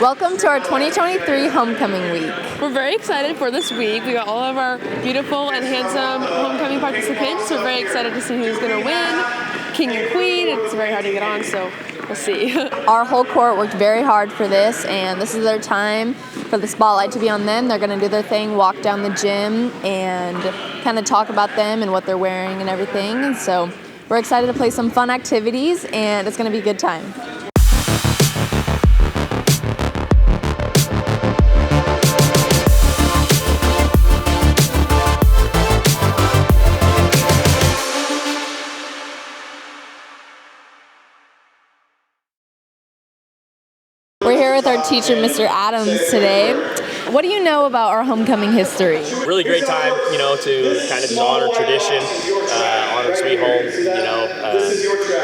Welcome to our 2023 Homecoming Week. We're very excited for this week. We got all of our beautiful and handsome homecoming participants. We're very excited to see who's going to win. King and Queen. It's very hard to get on, so we'll see. Our whole court worked very hard for this, and this is their time for the spotlight to be on them. They're going to do their thing, walk down the gym, and kind of talk about them and what they're wearing and everything. And so we're excited to play some fun activities, and it's going to be a good time. We're here with our teacher, Mr. Adams, today. What do you know about our homecoming history? Really great time, to kind of just honor tradition, honor Sweet Home.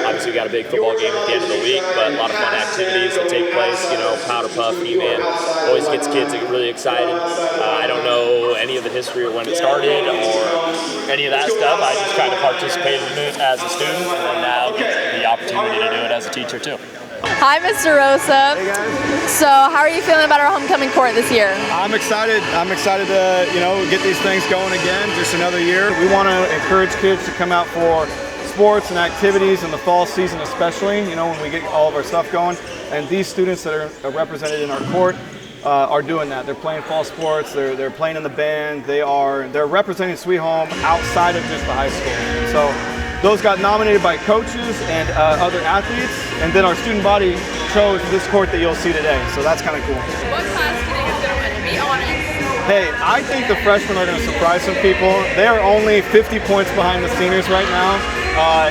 Obviously we got a big football game at the end of the week, but a lot of fun activities that take place. Powder Puff, E-Man, always gets kids really excited. I don't know any of the history of when it started or any of that stuff. I just kind of participated in it as a student, and now get the opportunity to do it as a teacher too. Hi, Mr. Rosa. Hey guys. So, how are you feeling about our homecoming court this year? I'm excited. I'm excited to, get these things going again. Just another year. We want to encourage kids to come out for sports and activities in the fall season, especially. When we get all of our stuff going. And these students that are represented in our court are doing that. They're playing fall sports. They're playing in the band. They're representing Sweet Home outside of just the high school. And so those got nominated by coaches and other athletes, and then our student body chose this court that you'll see today, so that's kind of cool. What class do you think is going to win? Be honest. Hey, I think the freshmen are going to surprise some people. They are only 50 points behind the seniors right now,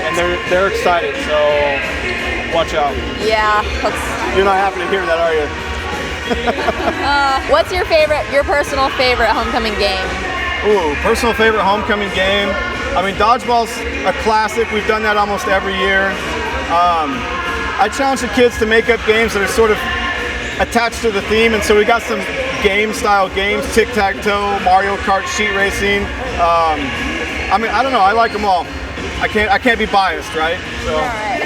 and they're excited, so watch out. Yeah. You're not happy to hear that, are you? What's your personal favorite homecoming game? Ooh, personal favorite homecoming game. Dodgeball's a classic. We've done that almost every year. I challenge the kids to make up games that are sort of attached to the theme, and so we got some game-style games, tic-tac-toe, Mario Kart, sheet racing. I don't know. I like them all. I can't be biased, right? So. All right.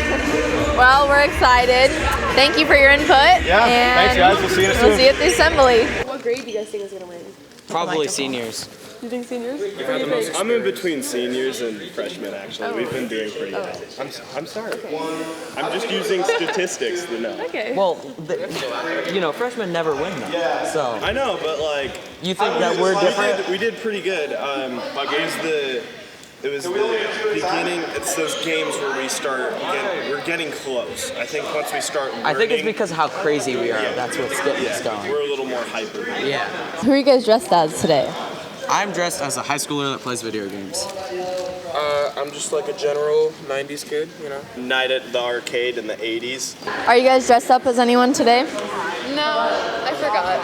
Well, we're excited. Thank you for your input. Yeah. Thanks, guys. We'll see you soon. We'll see you at the assembly. What grade do you guys think is going to win? Probably seniors. You think seniors? I'm in between seniors and freshmen, actually. We've been doing pretty well. I'm sorry. Okay. I'm just using statistics to know. Okay. Well, freshmen never win though. So I know, but you think that we're different? We did pretty good. It was the beginning. It's those games where we're getting close. I think once we start learning, I think it's because of how crazy we are. That's what's getting us going. We're a little more hyper. Yeah. Who are you guys dressed as today? I'm dressed as a high schooler that plays video games. I'm just like a general 90s kid, Night at the arcade in the 80s. Are you guys dressed up as anyone today? No, I forgot.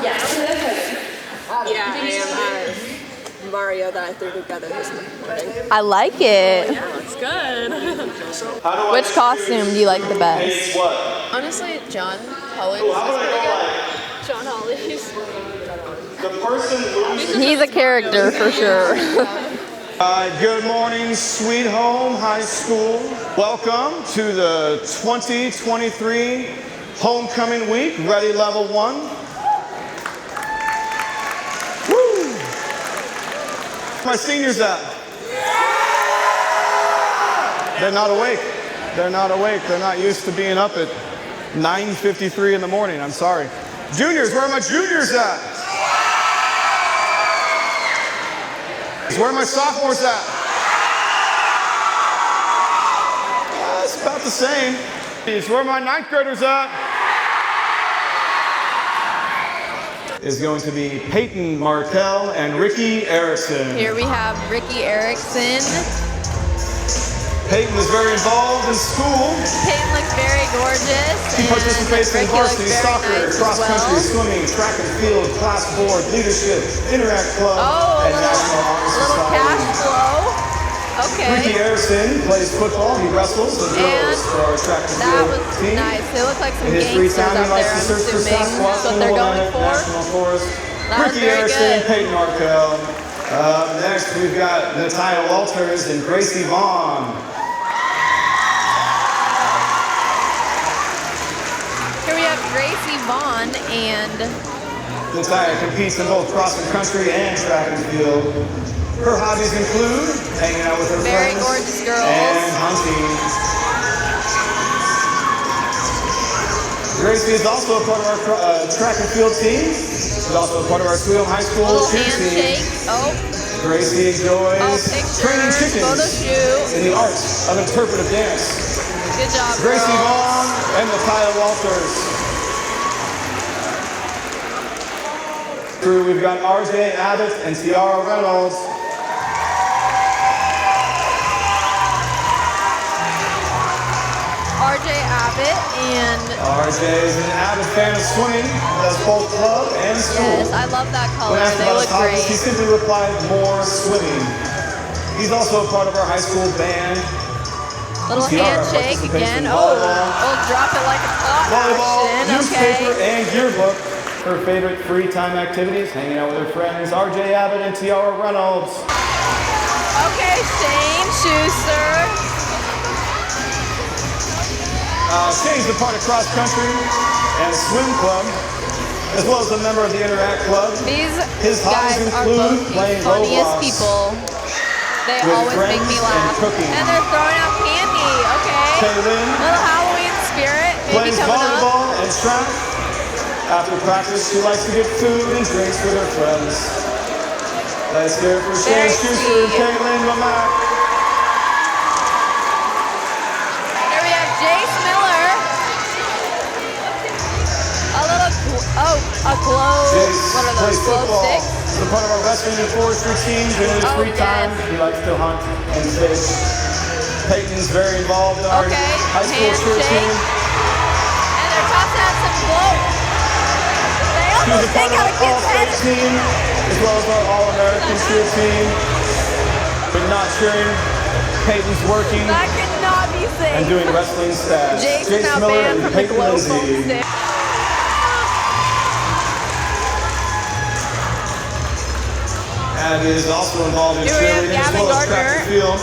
Yeah, I am Mario that I threw together this morning. I like it. Yeah, looks good. Which costume do you like the best? Honestly, John Holly's is pretty good. John Holly's. He's a character for sure. Good morning, Sweet Home High School. Welcome to the 2023 Homecoming Week, Ready Level 1. Woo! My seniors at? They're not awake. They're not awake. They're not used to being up at 9:53 in the morning. I'm sorry. Juniors, where are my juniors at? Where are my sophomores at? It's about the same. Where are my ninth graders at? Is going to be Peyton Martell and Ricky Erickson. Here we have Ricky Erickson. Peyton is very involved in school. Peyton looks very gorgeous. She participates in Ricky varsity looks very soccer, nice cross country, swimming, track and field, class board, leadership, Interact Club, and National Honor Society. Cash flow. Okay. Ricky Erickson plays football. He wrestles and throws for our track and That field was team. nice. They look like some In his free gangsters time, he out likes there, to I'm search for assuming. Sasquatch That's what in they're the going Willamette for. National Forest. That was Ricky very Erickson, good. Peyton Martell. Next, we've got Natalia Walters and Gracie Vaughn. Here we have Gracie Vaughn, and Natalia competes in both cross and country and track and field. Her hobbies include hanging out with her very friends gorgeous girls. and hunting. Gracie is also a part of our track and field team. She's also a part of our Sweet Home High School little cheer team. handshake. Oh, Gracie enjoys training pictures, photo chickens shoot. in the art of interpretive dance. Good job, Gracie girls. Vaughn and Natalia Walters. Crew, we've got RJ Abbott and Tiara Reynolds. RJ Abbott and RJ is an avid fan of swimming, does both club and school. yes, I love that color. When asked They about look his hobbies, great. he simply replied, more swimming. He's also a part of our high school band. Little Tiara handshake participates again. in Oh, volleyball, drop it like a top volleyball, action. newspaper, Okay. and yearbook. Her favorite free time activities, hanging out with her friends, RJ Abbott and Tiara Reynolds. Okay, Shane Schuster. Shane's a part of cross country and swim club, as well as a member of the Interact Club. His These hobbies guys are include both the playing funniest Roblox people. They with always make me friends and laugh. cooking. And they're throwing out candy. Okay. Kaylin Little Halloween spirit maybe plays coming up. volleyball and track. After practice, she likes to get food and drinks with her friends. Let's hear it for Shane Very Schuster and sweet. Kaylin Lamack. Here we have Jace Miller. A glow. Jace What are plays those? Glow football. sticks? He's a part of our wrestling and forestry teams. In his Oh, free time, yes. he likes to hunt and fish. Peyton's very involved in our Okay, high school cheer handshake. team. And they're tossing out some glow. They She's a almost part take of out a our kid's head. All-State team, as well as our All-American cheer team. But not cheering, Peyton's working That could not be safe. and doing wrestling stats. Jace is Jace now Miller banned and from the Peyton glow foam Lindsay. stick. Abby is also involved in Here we have cheerleading as Gavin well as track Gardner. and field.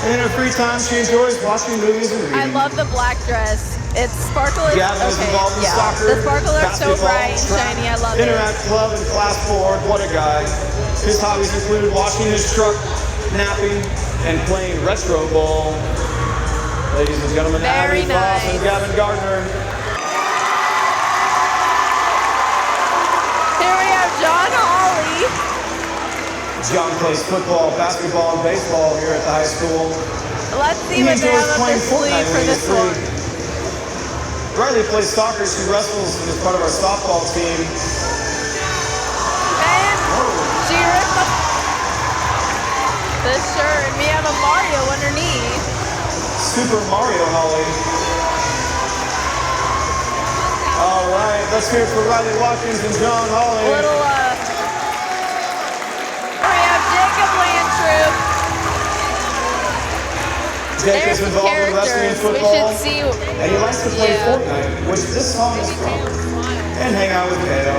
And in her free time, she enjoys watching movies and reading. I love the black dress. It's sparkly. Gavin is involved in yeah. soccer, The sparkles are so basketball, bright and track, shiny. I love Interact it. Club and class board. What a guy. His hobbies include washing his truck, napping, and playing retro ball. Ladies and gentlemen, Very Abby Voss and nice. Gavin Gardner. Here we have John Hawley. John plays football, basketball, and baseball here at the high school. Let's see He what they enjoys have up playing their sleeve Fortnite for when this he's one. free. Riley plays soccer. She wrestles and is part of our softball team. And she ripped the shirt, and we have a Mario underneath. Super Mario Holly. All right, let's hear it for Riley Watkins and John Holly. Little, we have Jacob Landtroop. Jacob's There's some involved in wrestling and characters. We football. should see. And he likes to play Fortnite, which this song is from. And hang out with Kao.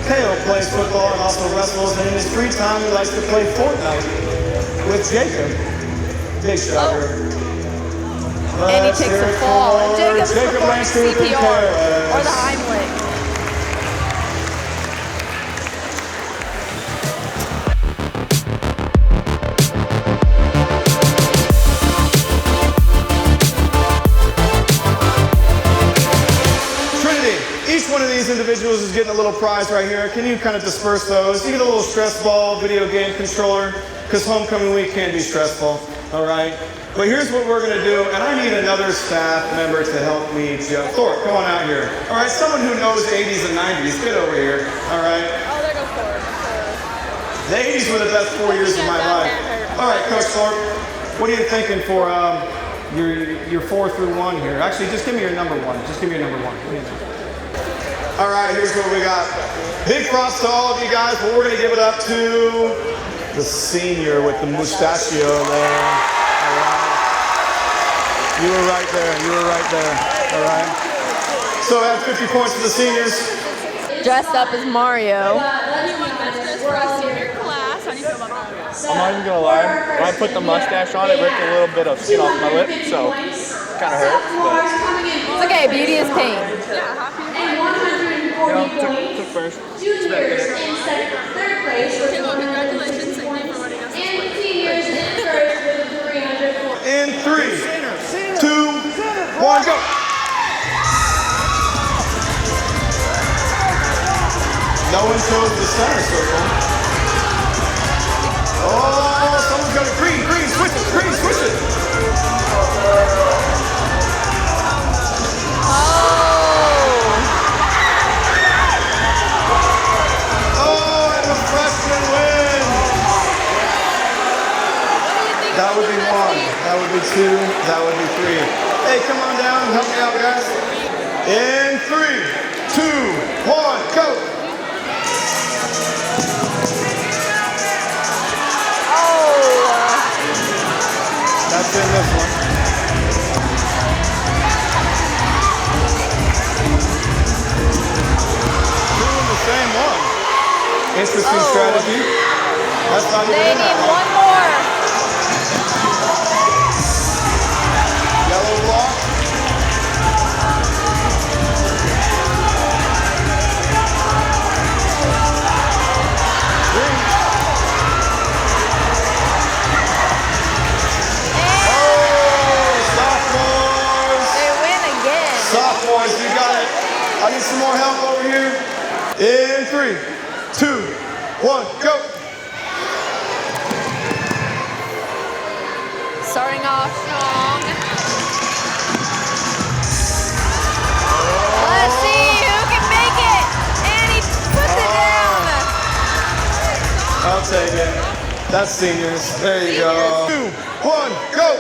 Kao plays football and also wrestles, and in his free time he likes to play Fortnite with Jacob. Big shocker. And he Let's takes hear a it fall. And for Jacob's Jacob performing Landtroop and CPR or Perez. the Heimlich. Trinity, each one of these individuals is getting a little prize right here. Can you kind of disperse those? You get a little stress ball, video game controller, because homecoming week can be stressful, all right? But here's what we're gonna do, and I need another staff member to help me. Thor, come on out here. All right, someone who knows 80s and 90s, get over here, all right? Oh, there goes Thor. The 80s were the best 4 years of my life. All right, Coach Thorpe, what are you thinking for your 4 through 1 here? Actually, just give me your number 1. Just give me your number 1. What do you think? All right, here's what we got. Big props to all of you guys, but we're going to give it up to the senior with the mustachio there. All right. You were right there. You were right there. All right. So add 50 points to the seniors. Dressed up as Mario. I'm not even gonna lie. When I put the mustache on, it ripped a little bit of skin off my lip, so kind of hurt. But It's okay. Beauty is pain. Took first. Juniors in second or third place with 100 points. And seniors in first with 300 points. In 3, 2, 1, go. No one chose the center circle. Oh, someone's got a green, switch it. Oh, and the freshman win. That would be 1, that would be 2, that would be 3. Hey, come on down, help me out, guys. In 3, 2, 1, go. That's in this one. Doing the same one. Interesting strategy. That's not even They in that need one. one more. Yellow block. Green. Sophomores, you got it. I need some more help over here. In 3, 2, 1, go. Starting off strong. Let's see who can make it. And he puts it down. I'll take it. That's seniors. There you go. 2, 1, go.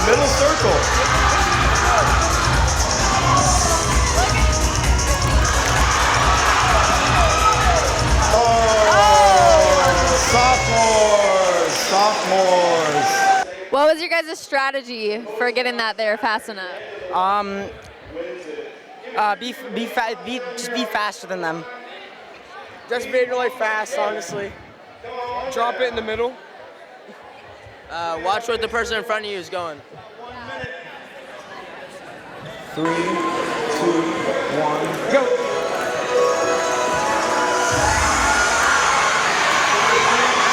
Middle circle. Oh, sophomores. What was your guys' strategy for getting that there fast enough? Just be faster than them. Just be really fast, honestly. Drop it in the middle. Watch what the person in front of you is going. 3, 2, 1, go.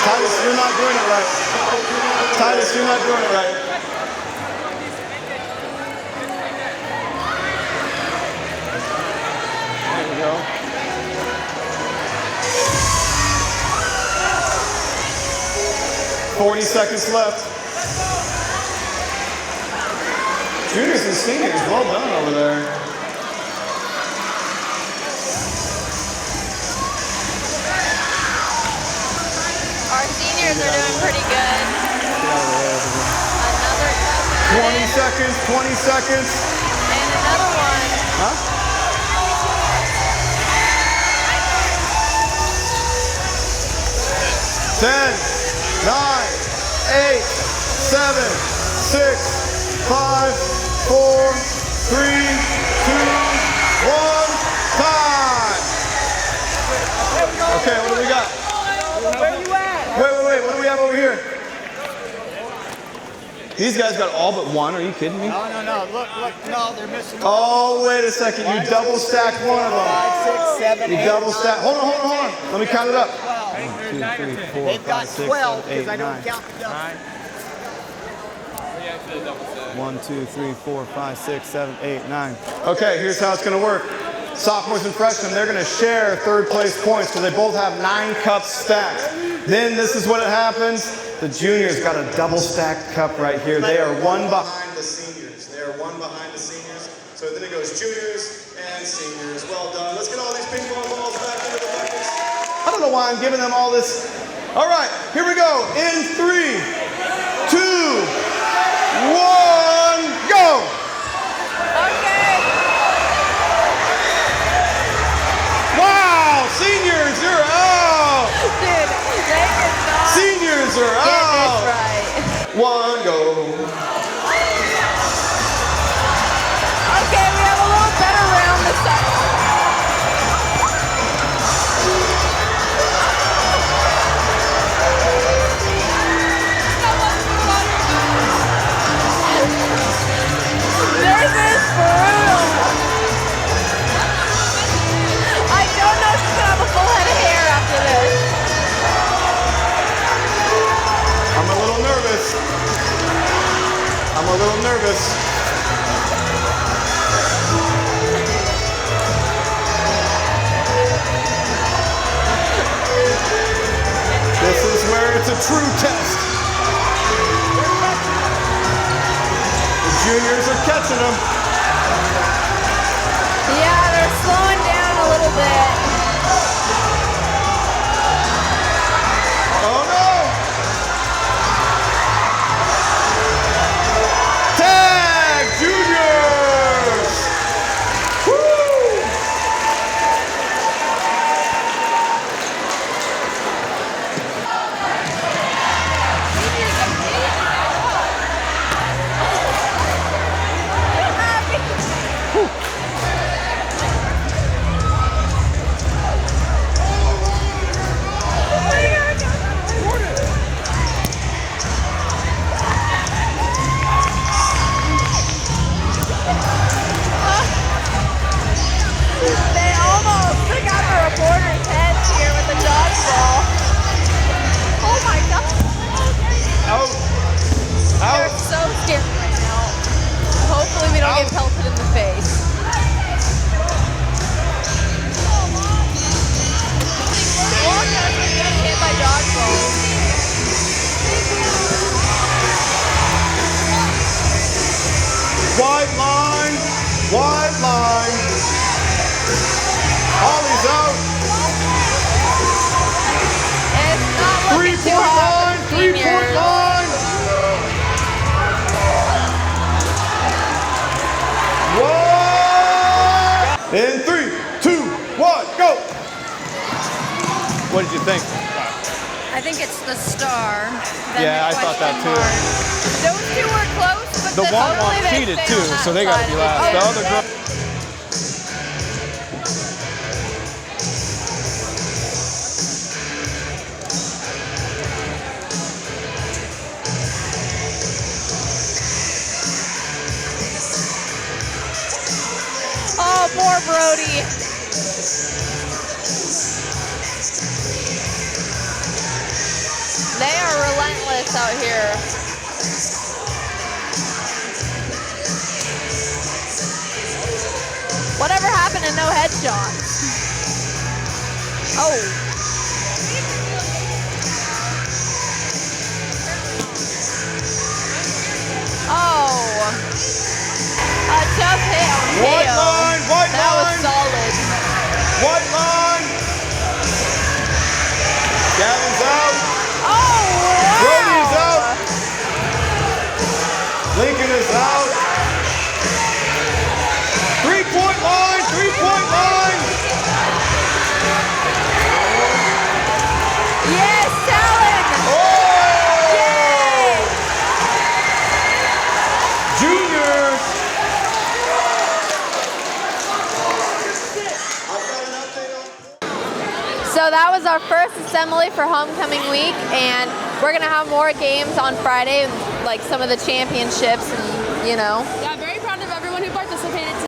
Titus, you're not doing it right. Titus, you're not doing it right. There you go. $40 seconds left. Juniors and seniors, well done over there. Our seniors are doing pretty good. Another 20 seconds, 20 seconds. and another one. Huh? 10, 9, 8, 7, 6, 5, 4, 3, 2, 1, time! Okay, what do we got? Where you at? Wait, what do we have over here? These guys got all but one, are you kidding me? No, look, no, they're missing. Oh, wait a second, you double stacked one of them. 5, 6, 7, You 8, double stacked, hold on. Let me count it up. 12. 1, 2, 3, 4, They've got 5, 6, 12 7, 8, because I 9. don't count the double. 1, 2, 3, 4, 5, 6, 7, 8, 9. Okay, here's how it's gonna work. Sophomores and freshmen, they're gonna share third place points because they both have 9 cups stacked. Then this is what happens. The juniors got a double stacked cup right here. They are one behind the seniors. They are one behind the seniors. So then it goes juniors and seniors. Well done. Let's get all these ping pong balls back into the buckets. I don't know why I'm giving them all this. All right, here we go. In 3, 2, 1, go! Okay. Wow, seniors, you're out! Dude, they did not Seniors are get this out! right. 1, go. Okay, we have a little better round this time. true test. The juniors are catching them. Yeah, they're slowing down a little bit. Oh no! Tag juniors! Woo! They almost took out the reporter's heads here with the dodgeball. Oh my god. Out! They're Out! so scared right now. Hopefully we don't get pelted in the face. Walk us when you get hit by dodgeballs. Wide line! Wide line! Ollie's out! It's not looking too 3-point hot line! for the seniors. 3-point line! What? In 3, 2, 1, go! What did you think? I think it's the star. Yeah, I thought that too. Those two were close, but The one totally they cheated stay too, on that so they got to side. be last. The other girl. Oh, more Brody. They are relentless out here. Whatever happened to no headshots? Oh. Oh. A tough hit on White Teo. line, white That was line. solid. White line! Gavin's out! Oh, wow. Brody's out! Lincoln is out! 3-point line! 3-point line! Yes, Talon! Oh! Yay! Juniors! So that was our first assembly for homecoming week, and we're gonna have more games on Friday, like some of the championships, and you know.